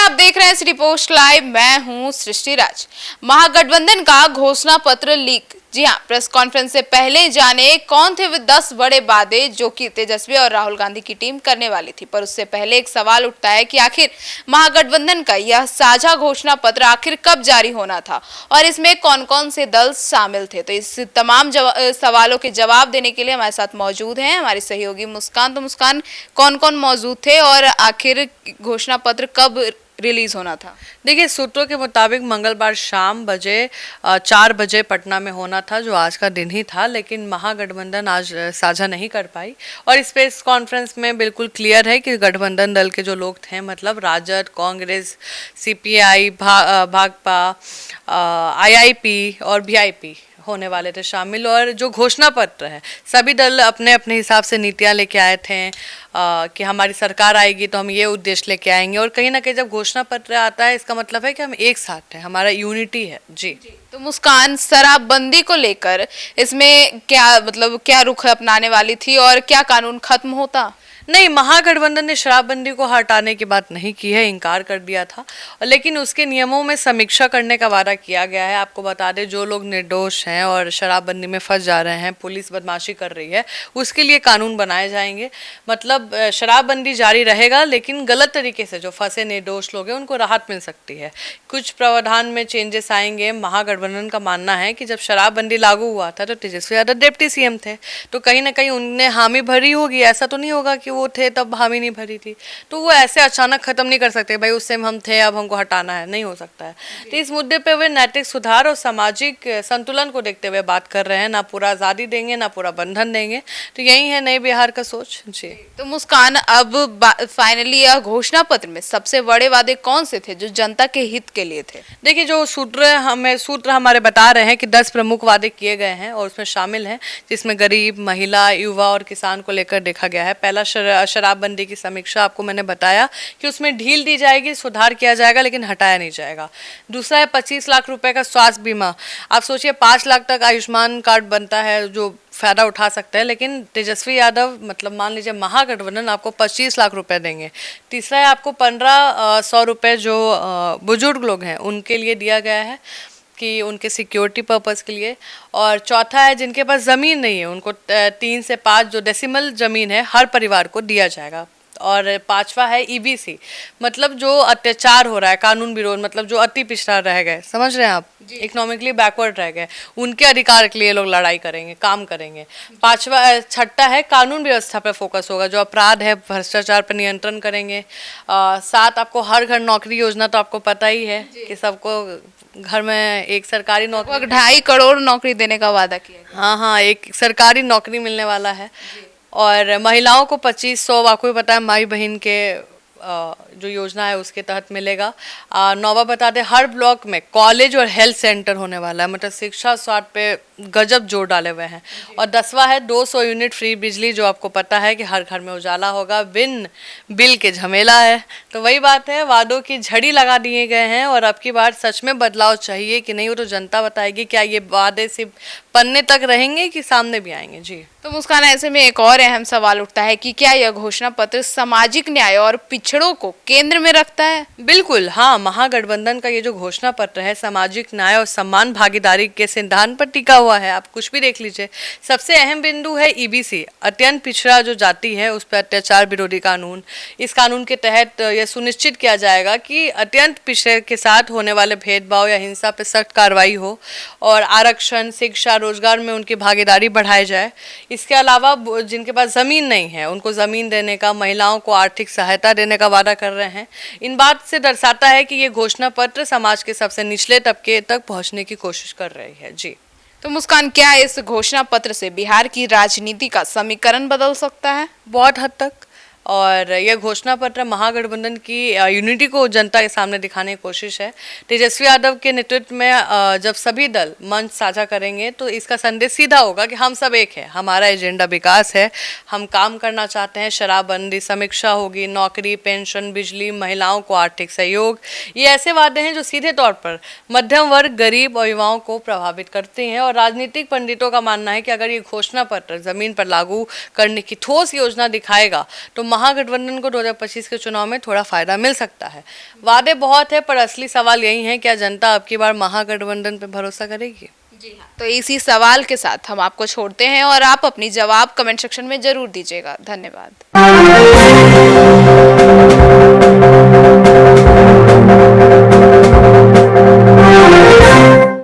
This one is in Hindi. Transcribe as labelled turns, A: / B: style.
A: आप देख रहे हैं सिटी पोस्ट लाइव। मैं हूं सृष्टि राज। महागठबंधन का घोषणा पत्र लीक। जी हां, प्रेस कॉन्फ्रेंस से पहले जाने कौन थे वे 10 बड़े वादे जो कि तेजस्वी और राहुल गांधी की टीम करने वाली थी। पर उससे पहले एक सवाल उठता है कि आखिर महागठबंधन का यह साझा घोषणा पत्र आखिर कब जारी होना था और इसमें कौन कौन से दल शामिल थे। तो इस तमाम सवालों के जवाब देने के लिए हमारे साथ मौजूद हैं हमारी सहयोगी मुस्कान। तो मुस्कान, कौन कौन मौजूद थे और आखिर घोषणा पत्र कब रिलीज होना था?
B: देखिए, सूत्रों के मुताबिक मंगलवार शाम 4 बजे पटना में होना था, जो आज का दिन ही था, लेकिन महागठबंधन आज साझा नहीं कर पाई। और इस प्रेस कॉन्फ्रेंस में बिल्कुल क्लियर है कि गठबंधन दल के जो लोग थे, मतलब राजद, कांग्रेस, सीपीआई, भाकपा, आईआईपी और वीआईपी होने वाले थे शामिल। और जो घोषणा पत्र है, सभी दल अपने अपने हिसाब से नीतियां लेके आए थे कि हमारी सरकार आएगी तो हम ये उद्देश्य लेके आएंगे। और कहीं ना कहीं जब घोषणा पत्र आता है, इसका मतलब है कि हम एक साथ हैं, हमारा यूनिटी है। जी।
A: तो मुस्कान, शराबबंदी को लेकर इसमें क्या रुख अपनाने वाली थी और क्या कानून खत्म होता?
B: नहीं, महागठबंधन ने शराबबंदी को हटाने की बात नहीं की है, इनकार कर दिया था। लेकिन उसके नियमों में समीक्षा करने का वादा किया गया है। आपको बता दें, जो लोग निर्दोष हैं और शराबबंदी में फंस जा रहे हैं, पुलिस बदमाशी कर रही है, उसके लिए कानून बनाए जाएंगे। मतलब शराबबंदी जारी रहेगा, लेकिन गलत तरीके से जो फंसे निर्दोष लोग हैं उनको राहत मिल सकती है। कुछ प्रावधान में चेंजेस आएंगे। महागठबंधन का मानना है कि जब शराबबंदी लागू हुआ था तो तेजस्वी यादव डिप्टी सीएम थे, तो कहीं ना कहीं उनने हामी भरी होगी। ऐसा तो नहीं होगा कि वो थे तब हामी नहीं भरी थी, तो वो ऐसे अचानक खत्म नहीं कर सकते, भाई उस टाइम हम थे अब हमको हटाना है, नहीं हो सकता है। तो इस मुद्दे पे वे नैतिक सुधार और सामाजिक संतुलन को देखते हुए बात कर रहे हैं। ना पूरा आज़ादी देंगे, ना पूरा बंधन देंगे। तो यही है नई बिहार का सोच। जी।
A: तो मुस्कान, अब फाइनली यह घोषणा पत्र में सबसे बड़े वादे कौन से थे जो जनता के हित के लिए थे?
B: देखिए, जो सूत्र हमारे बता रहे हैं कि 10 प्रमुख वादे किए गए हैं और उसमें शामिल हैं, जिसमें गरीब, महिला, युवा और किसान को लेकर देखा गया है। पहला शराबबंदी की समीक्षा, आपको मैंने बताया कि उसमें ढील दी जाएगी, सुधार किया जाएगा, लेकिन हटाया नहीं जाएगा। दूसरा है 25 लाख रुपए का स्वास्थ्य बीमा। आप सोचिए, 5 लाख तक आयुष्मान कार्ड बनता है, जो फ़ायदा उठा सकते हैं, लेकिन तेजस्वी यादव, मतलब मान लीजिए महागठबंधन, आपको 25 लाख रुपए देंगे। तीसरा है आपको 1500 रुपये जो बुजुर्ग लोग हैं उनके लिए दिया गया है कि उनके सिक्योरिटी पर्पस के लिए। और चौथा है जिनके पास ज़मीन नहीं है, उनको 3 से 5 जो डेसिमल ज़मीन है हर परिवार को दिया जाएगा। और पांचवा है ईबीसी, मतलब जो अत्याचार हो रहा है, कानून विरोध, मतलब जो अति पिछड़ा रह गए, समझ रहे हैं आप, इकोनॉमिकली बैकवर्ड रह गए, उनके अधिकार के लिए लोग लड़ाई करेंगे, काम करेंगे। छठा है कानून व्यवस्था पर फोकस होगा, जो अपराध है, भ्रष्टाचार पर नियंत्रण करेंगे। 7, आपको हर घर नौकरी योजना, तो आपको पता ही है कि सबको घर में एक सरकारी नौकरी,
A: 2.5 करोड़ नौकरी देने का वादा किया।
B: हाँ, एक सरकारी नौकरी मिलने वाला है। और महिलाओं को 2500, आपको भी पता है, माई बहन के जो योजना है उसके तहत मिलेगा। 9वां बता दें, हर ब्लॉक में कॉलेज और हेल्थ सेंटर होने वाला है, मतलब शिक्षा स्वास्थ्य पे गजब जोर डाले हुए हैं। और 10वां है 200 यूनिट फ्री बिजली, जो आपको पता है कि हर घर में उजाला होगा, बिन बिल के झमेला है। तो वही बात है, वादों की झड़ी लगा दिए गए हैं और अब की बार सच में बदलाव चाहिए कि नहीं, वो तो जनता बताएगी। क्या ये वादे सिर्फ पन्ने तक रहेंगे कि सामने भी आएंगे? जी।
A: तो मुस्कान, ऐसे में एक और अहम सवाल उठता है कि क्या यह घोषणा पत्र सामाजिक न्याय और पिछड़ों को केंद्र में रखता है?
B: बिल्कुल, हाँ। महागठबंधन का ये जो घोषणा पत्र है, सामाजिक न्याय और सम्मान भागीदारी के सिद्धांत पर टिका हुआ है। आप कुछ भी देख लीजिए। सबसे अहम बिंदु है ईबीसी, अत्यंत पिछड़ा जो जाति है उस पर अत्याचार विरोधी कानून। इस कानून के तहत यह सुनिश्चित किया जाएगा कि अत्यंत पिछड़े के साथ होने वाले भेदभाव या हिंसा पर सख्त कार्रवाई हो और आरक्षण, शिक्षा, रोजगार में उनकी भागीदारी बढ़ाई जाए। इसके अलावा जिनके पास ज़मीन नहीं है उनको ज़मीन देने का, महिलाओं को आर्थिक सहायता देने का वादा कर रहे हैं। इन बात से दर्शाता है कि ये घोषणा पत्र समाज के सबसे निचले तबके तक पहुंचने की कोशिश कर रही है। जी।
A: तो मुस्कान, क्या इस घोषणा पत्र से बिहार की राजनीति का समीकरण बदल सकता है?
B: बहुत हद तक। और यह घोषणा पत्र महागठबंधन की यूनिटी को जनता के सामने दिखाने की कोशिश है। तेजस्वी यादव के नेतृत्व में जब सभी दल मंच साझा करेंगे तो इसका संदेश सीधा होगा कि हम सब एक है, हमारा एजेंडा विकास है, हम काम करना चाहते हैं। शराबबंदी समीक्षा होगी, नौकरी, पेंशन, बिजली, महिलाओं को आर्थिक सहयोग, ये ऐसे वादे हैं जो सीधे तौर पर मध्यम वर्ग, गरीब और युवाओं को प्रभावित करते हैं। और राजनीतिक पंडितों का मानना है कि अगर ये घोषणा पत्र जमीन पर लागू करने की ठोस योजना दिखाएगा तो महागठबंधन को 2025 के चुनाव में थोड़ा फायदा मिल सकता है। वादे बहुत है, पर असली सवाल यही है, क्या जनता अब की बार महागठबंधन पे भरोसा करेगी?
A: जी हाँ, तो इसी सवाल के साथ हम आपको छोड़ते हैं और आप अपनी जवाब कमेंट सेक्शन में जरूर दीजिएगा। धन्यवाद।